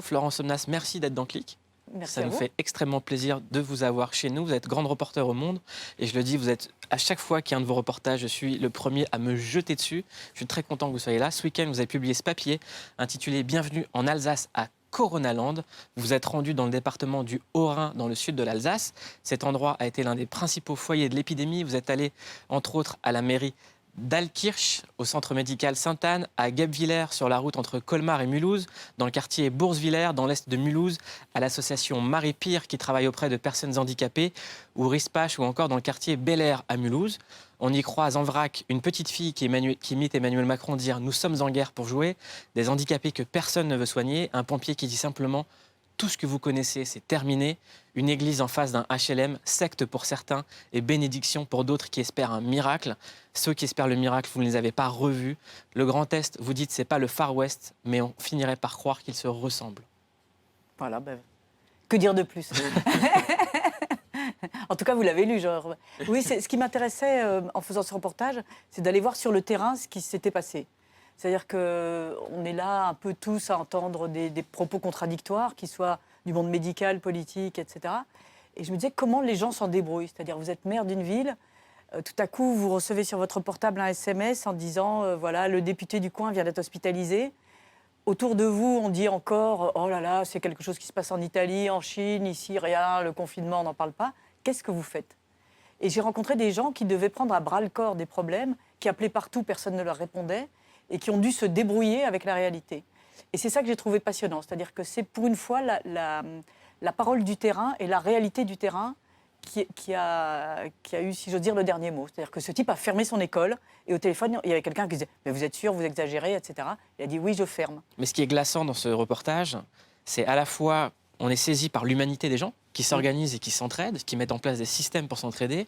Florence Somnas, merci d'être dans Click. Merci Ça à nous vous. fait extrêmement plaisir de vous avoir chez nous. Vous êtes grande reporter au Monde. Et je le dis, vous êtes à chaque fois qu'il y a un de vos reportages, je suis le premier à me jeter dessus. Je suis très content que vous soyez là. Ce week-end, vous avez publié ce papier intitulé Bienvenue en Alsace à Coronaland. Vous êtes rendu dans le département du Haut-Rhin, dans le sud de l'Alsace. Cet endroit a été l'un des principaux foyers de l'épidémie. Vous êtes allé, entre autres, à la mairie d'Alkirch, au centre médical Sainte-Anne, à Guebwiller, sur la route entre Colmar et Mulhouse, dans le quartier Bourswiller, dans l'est de Mulhouse, à l'association Marie-Pire, qui travaille auprès de personnes handicapées, ou Rispach, ou encore dans le quartier Bel Air à Mulhouse. On y croise en vrac une petite fille qui imite Emmanuel Macron dire « Nous sommes en guerre pour jouer », des handicapés que personne ne veut soigner, un pompier qui dit simplement « Tout ce que vous connaissez, c'est terminé », une église en face d'un HLM, secte pour certains et bénédiction pour d'autres qui espèrent un miracle. Ceux qui espèrent le miracle, vous ne les avez pas revus. Le Grand Est, vous dites, c'est pas le Far West, mais on finirait par croire qu'ils se ressemblent. Voilà, que dire de plus? En tout cas, vous l'avez lu, genre. Oui, ce qui m'intéressait en faisant ce reportage, c'est d'aller voir sur le terrain ce qui s'était passé. C'est-à-dire qu'on est là un peu tous à entendre des propos contradictoires, qui soient du monde médical, politique, etc. Et je me disais comment les gens s'en débrouillent. C'est-à-dire vous êtes maire d'une ville, tout à coup vous recevez sur votre portable un SMS en disant voilà, le député du coin vient d'être hospitalisé. Autour de vous, on dit encore oh là là, c'est quelque chose qui se passe en Italie, en Chine, ici rien, le confinement, on n'en parle pas. Qu'est-ce que vous faites? Et j'ai rencontré des gens qui devaient prendre à bras le corps des problèmes, qui appelaient partout, personne ne leur répondait, et qui ont dû se débrouiller avec la réalité. Et c'est ça que j'ai trouvé passionnant, c'est-à-dire que c'est pour une fois la parole du terrain et la réalité du terrain qui a eu, si j'ose dire, le dernier mot. C'est-à-dire que ce type a fermé son école et au téléphone, il y avait quelqu'un qui disait « Mais vous êtes sûr, vous exagérez, etc. » Il a dit « Oui, je ferme. » Mais ce qui est glaçant dans ce reportage, c'est à la fois, on est saisi par l'humanité des gens qui s'organisent et qui s'entraident, qui mettent en place des systèmes pour s'entraider,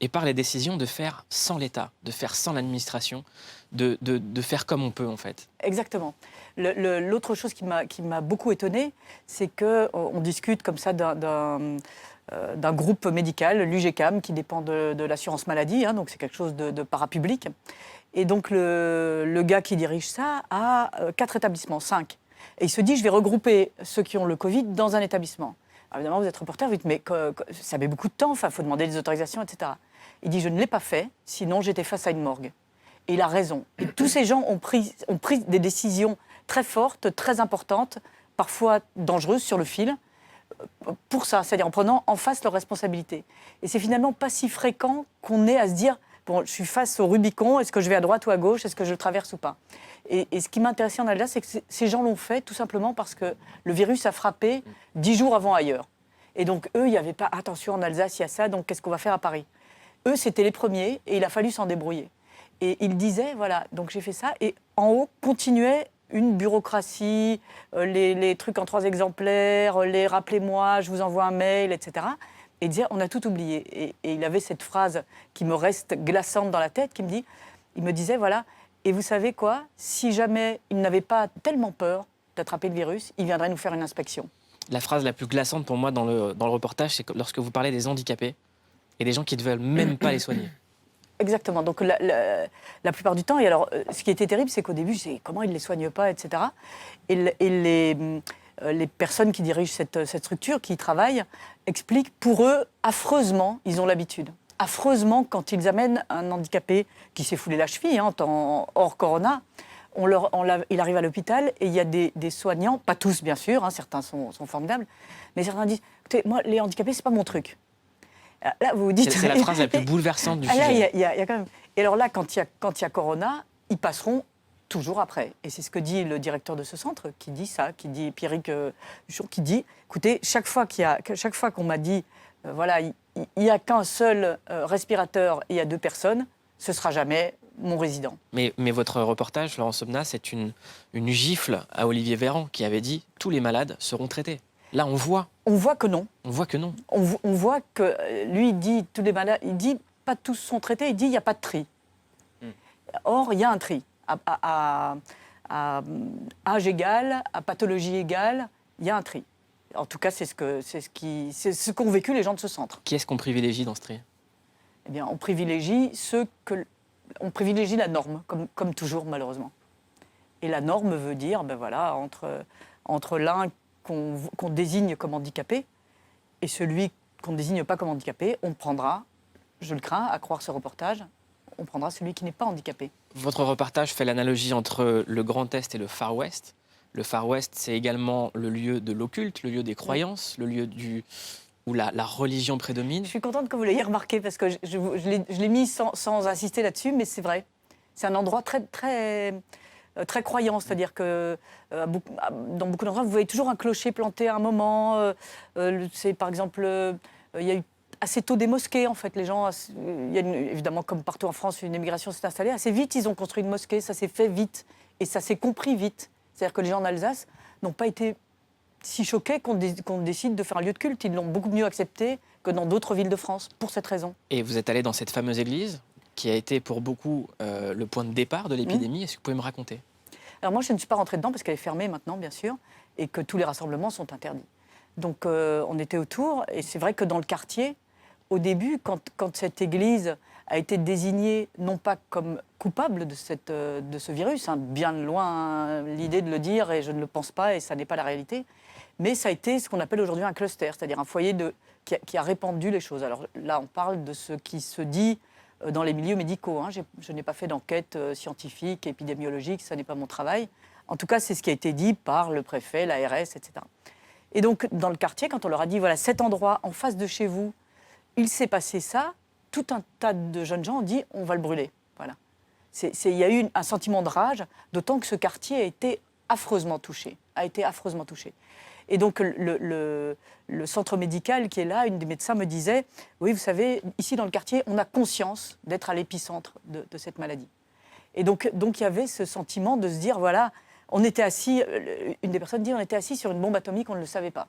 et par les décisions de faire sans l'État, de faire sans l'administration, de faire comme on peut, en fait. Exactement. L'autre chose qui m'a beaucoup étonnée, c'est qu'on discute comme ça d'un groupe médical, l'UGCAM, qui dépend de l'assurance maladie, hein, donc c'est quelque chose de parapublic. Et donc le gars qui dirige ça a 4 établissements, 5. Et il se dit, je vais regrouper ceux qui ont le Covid dans un établissement. Alors évidemment, vous êtes reporter, vous dites, mais ça met beaucoup de temps, il faut demander des autorisations, etc. Il dit, je ne l'ai pas fait, sinon j'étais face à une morgue. Et il a raison. Et tous ces gens ont pris des décisions très fortes, très importantes, parfois dangereuses sur le fil, pour ça, c'est-à-dire en prenant en face leurs responsabilités. Et c'est finalement pas si fréquent qu'on ait à se dire bon, je suis face au Rubicon, est-ce que je vais à droite ou à gauche, est-ce que je le traverse ou pas? Et ce qui m'intéressait en Alsace, c'est que ces gens l'ont fait tout simplement parce que le virus a frappé 10 jours avant ailleurs. Et donc eux, il n'y avait pas attention en Alsace, il y a ça, donc qu'est-ce qu'on va faire à Paris? Eux, c'était les premiers et il a fallu s'en débrouiller. Et ils disaient, voilà, donc j'ai fait ça, et en haut continuait une bureaucratie, les trucs en 3 exemplaires, les rappelez-moi, je vous envoie un mail, etc. Et il disait, on a tout oublié. Et il avait cette phrase qui me reste glaçante dans la tête, il me disait, voilà, et vous savez quoi, si jamais il n'avait pas tellement peur d'attraper le virus, il viendrait nous faire une inspection. La phrase la plus glaçante pour moi dans le reportage, c'est lorsque vous parlez des handicapés et des gens qui ne veulent même pas les soigner. Exactement. Donc la plupart du temps, et alors ce qui était terrible, c'est qu'au début, je disais comment ils ne les soignent pas, etc. Et les personnes qui dirigent cette structure, qui y travaillent, expliquent pour eux, affreusement, ils ont l'habitude. Affreusement, quand ils amènent un handicapé qui s'est foulé la cheville, hein, hors corona, il arrive à l'hôpital et il y a des soignants, pas tous bien sûr, hein, certains sont formidables, mais certains disent, écoutez, moi les handicapés, c'est pas mon truc. Là, vous vous dites... C'est la phrase la plus bouleversante du sujet. Là, il y a quand même... Et alors là, quand il y a corona, ils passeront toujours après. Et c'est ce que dit le directeur de ce centre, qui dit ça, qui dit Pierrick Duchour, qui dit, écoutez, chaque fois qu'on m'a dit, voilà, il n'y a qu'un seul respirateur et il y a 2 personnes, ce ne sera jamais mon résident. Mais votre reportage, Florence Somnas, c'est une gifle à Olivier Véran, qui avait dit « tous les malades seront traités ». Là, on voit. On voit que non. On voit que non. On voit que lui, il dit tous les malades, il dit pas tous sont traités, il dit il n'y a pas de tri. Or, il y a un tri. À âge égal, à pathologie égale, il y a un tri. En tout cas, c'est ce qu'ont vécu les gens de ce centre. Qui est-ce qu'on privilégie dans ce tri? Eh bien, on privilégie on privilégie la norme, comme toujours, malheureusement. Et la norme veut dire, ben voilà, entre l'un qu'on désigne comme handicapé, et celui qu'on ne désigne pas comme handicapé, on prendra, je le crains, à croire ce reportage, on prendra celui qui n'est pas handicapé. Votre reportage fait l'analogie entre le Grand Est et le Far West. Le Far West, c'est également le lieu de l'occulte, le lieu des croyances, le lieu où la religion prédomine. Je suis contente que vous l'ayez remarqué, parce que je l'ai mis sans insister là-dessus, mais c'est vrai. C'est un endroit très croyant, c'est-à-dire que dans beaucoup d'endroits, vous voyez toujours un clocher planté à un moment. C'est par exemple, il y a eu assez tôt des mosquées, en fait. Les gens, il y a évidemment, comme partout en France, une émigration s'est installée. Assez vite, ils ont construit une mosquée, ça s'est fait vite. Et ça s'est compris vite. C'est-à-dire que les gens en Alsace n'ont pas été si choqués qu'on décide de faire un lieu de culte. Ils l'ont beaucoup mieux accepté que dans d'autres villes de France, pour cette raison. Et vous êtes allé dans cette fameuse église qui a été pour beaucoup le point de départ de l'épidémie. Est-ce que vous pouvez me raconter? Alors moi, je ne suis pas rentrée dedans parce qu'elle est fermée maintenant, bien sûr, et que tous les rassemblements sont interdits. Donc on était autour, et c'est vrai que dans le quartier, au début, quand cette église a été désignée, non pas comme coupable de ce virus, hein, bien loin l'idée de le dire, et je ne le pense pas, et ça n'est pas la réalité, mais ça a été ce qu'on appelle aujourd'hui un cluster, c'est-à-dire un foyer qui a répandu les choses. Alors là, on parle de ce qui se dit dans les milieux médicaux. Hein. Je n'ai pas fait d'enquête scientifique, épidémiologique, ça n'est pas mon travail. En tout cas, c'est ce qui a été dit par le préfet, l'ARS, etc. Et donc, dans le quartier, quand on leur a dit, voilà, cet endroit en face de chez vous, il s'est passé ça, tout un tas de jeunes gens ont dit, on va le brûler. Voilà. Il y a eu un sentiment de rage, d'autant que ce quartier a été affreusement touché. Et donc, le centre médical qui est là, une des médecins me disait, oui, vous savez, ici dans le quartier, on a conscience d'être à l'épicentre de cette maladie. Et donc, il y avait ce sentiment de se dire, voilà, on était assis, une des personnes dit, on était assis sur une bombe atomique, on ne le savait pas.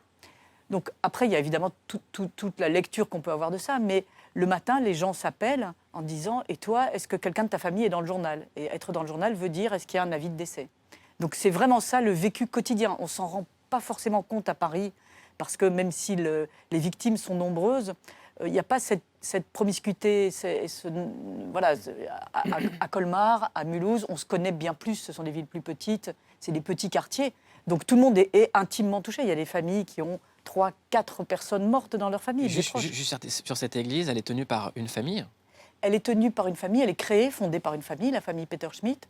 Donc après, il y a évidemment toute la lecture qu'on peut avoir de ça, mais le matin, les gens s'appellent en disant, et toi, est-ce que quelqu'un de ta famille est dans le journal? Et être dans le journal veut dire, est-ce qu'il y a un avis de décès? Donc c'est vraiment ça, le vécu quotidien. On s'en rend pas forcément compte à Paris, parce que même si les victimes sont nombreuses, il n'y a pas cette promiscuité. Voilà, à Colmar, à Mulhouse, on se connaît bien plus, ce sont des villes plus petites, c'est des petits quartiers. Donc tout le monde est intimement touché. Il y a des familles qui ont 3, 4 personnes mortes dans leur famille. Juste sur cette église, elle est tenue par une famille? Elle est tenue par une famille, elle est créée, fondée par une famille, la famille Peter Schmidt.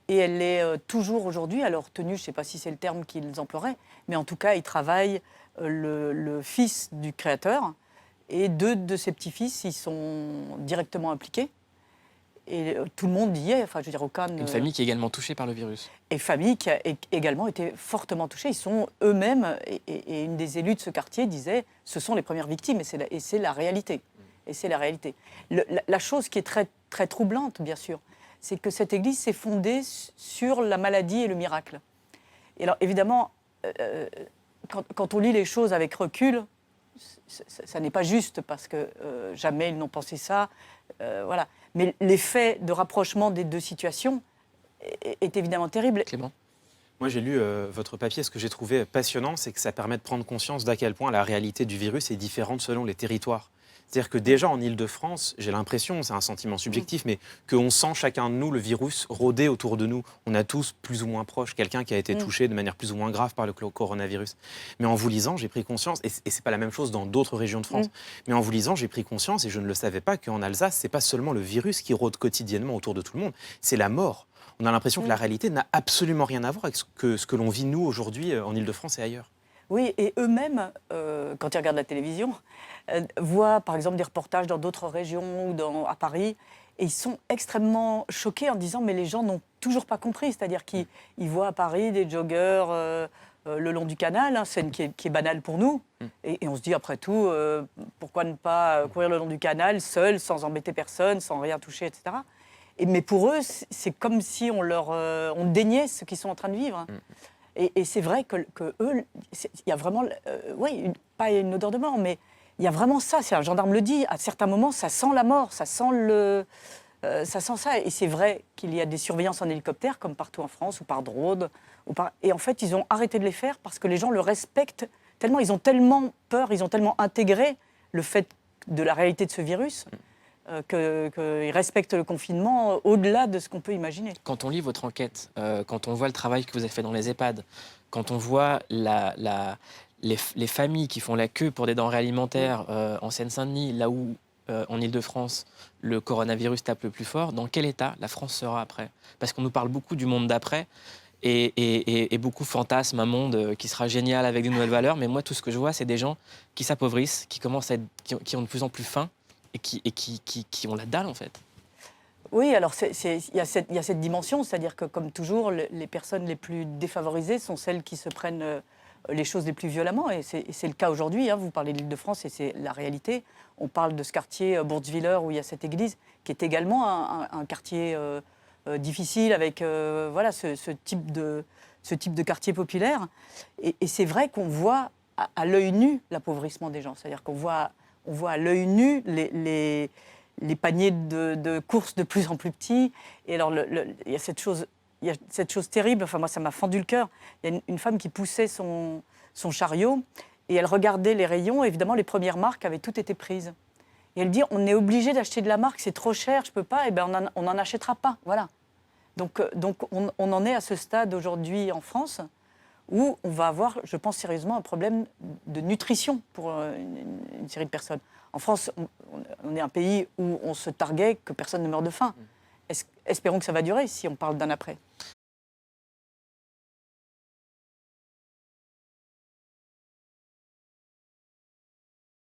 Et elle est toujours aujourd'hui, alors tenue, je ne sais pas si c'est le terme qu'ils emploieraient, mais en tout cas, il travaille le fils du créateur, et 2 de ses petits-fils, ils sont directement impliqués. Et tout le monde y est, enfin je veux dire, aucun... Une famille qui est également touchée par le virus. Et famille qui a également été fortement touchée. Ils sont eux-mêmes, et une des élus de ce quartier disait, ce sont les premières victimes, et c'est la réalité. Et c'est la réalité. La chose qui est très, très troublante, bien sûr, c'est que cette église s'est fondée sur la maladie et le miracle. Et alors, évidemment, quand on lit les choses avec recul, ça n'est pas juste, parce que jamais ils n'ont pensé ça. Voilà. Mais l'effet de rapprochement des 2 situations est évidemment terrible. Clément? Moi, j'ai lu votre papier. Ce que j'ai trouvé passionnant, c'est que ça permet de prendre conscience d'à quel point la réalité du virus est différente selon les territoires. C'est-à-dire que déjà en Île-de-France, j'ai l'impression, c'est un sentiment subjectif, mais qu'on sent chacun de nous le virus rôder autour de nous. On a tous plus ou moins proche quelqu'un qui a été touché de manière plus ou moins grave par le coronavirus. Mais en vous lisant, j'ai pris conscience, et c'est pas la même chose dans d'autres régions de France, mais en vous lisant, j'ai pris conscience, et je ne le savais pas, qu'en Alsace, c'est pas seulement le virus qui rôde quotidiennement autour de tout le monde, c'est la mort. On a l'impression que la réalité n'a absolument rien à voir avec ce que l'on vit, nous, aujourd'hui, en Île-de-France et ailleurs. Oui, et eux-mêmes, quand ils regardent la télévision, voient par exemple des reportages dans d'autres régions ou à Paris, et ils sont extrêmement choqués en disant mais les gens n'ont toujours pas compris, c'est-à-dire qu'ils voient à Paris des joggeurs le long du canal, hein, scène qui est banale pour nous, et on se dit après tout, pourquoi ne pas courir le long du canal seul, sans embêter personne, sans rien toucher, etc. Mais pour eux, c'est comme si on déniait ce qu'ils sont en train de vivre. Et c'est vrai que eux, il y a vraiment, pas une odeur de mort, mais il y a vraiment ça. C'est un gendarme le dit. À certains moments, ça sent la mort, ça sent ça. Et c'est vrai qu'il y a des surveillances en hélicoptère, comme partout en France, ou par drone, et en fait, ils ont arrêté de les faire parce que les gens le respectent tellement. Ils ont tellement peur, ils ont tellement intégré le fait de la réalité de ce virus. Qu'ils respectent le confinement au-delà de ce qu'on peut imaginer. Quand on lit votre enquête, quand on voit le travail que vous avez fait dans les EHPAD, quand on voit les familles qui font la queue pour des denrées alimentaires en Seine-Saint-Denis, là où en Île-de-France le coronavirus tape le plus fort, dans quel état la France sera après? Parce qu'on nous parle beaucoup du monde d'après et beaucoup fantasment un monde qui sera génial avec de nouvelles valeurs, mais moi tout ce que je vois c'est des gens qui s'appauvrissent, qui commencent à qui ont de plus en plus faim et qui ont la dalle en fait. Oui, alors il y a cette dimension, c'est-à-dire que comme toujours, les personnes les plus défavorisées sont celles qui se prennent les choses les plus violemment, et c'est le cas aujourd'hui. Hein. Vous parlez de l'Île-de-France et c'est la réalité. On parle de ce quartier Bourtzwiller où il y a cette église, qui est également un quartier difficile avec voilà, ce type de quartier populaire. Et c'est vrai qu'on voit à l'œil nu l'appauvrissement des gens, c'est-à-dire qu'on voit à l'œil nu les paniers de courses de plus en plus petits. Et alors, il y a cette chose terrible, enfin moi ça m'a fendu le cœur. Il y a une femme qui poussait son chariot et elle regardait les rayons. Et évidemment, les premières marques avaient toutes été prises. Et elle dit, on est obligé d'acheter de la marque, c'est trop cher, je peux pas, et ben on n'en achètera pas. Voilà. Donc on en est à ce stade aujourd'hui en France où on va avoir, je pense sérieusement, un problème de nutrition pour une série de personnes. En France, on est un pays où on se targuait que personne ne meurt de faim. Espérons que ça va durer si on parle d'un après.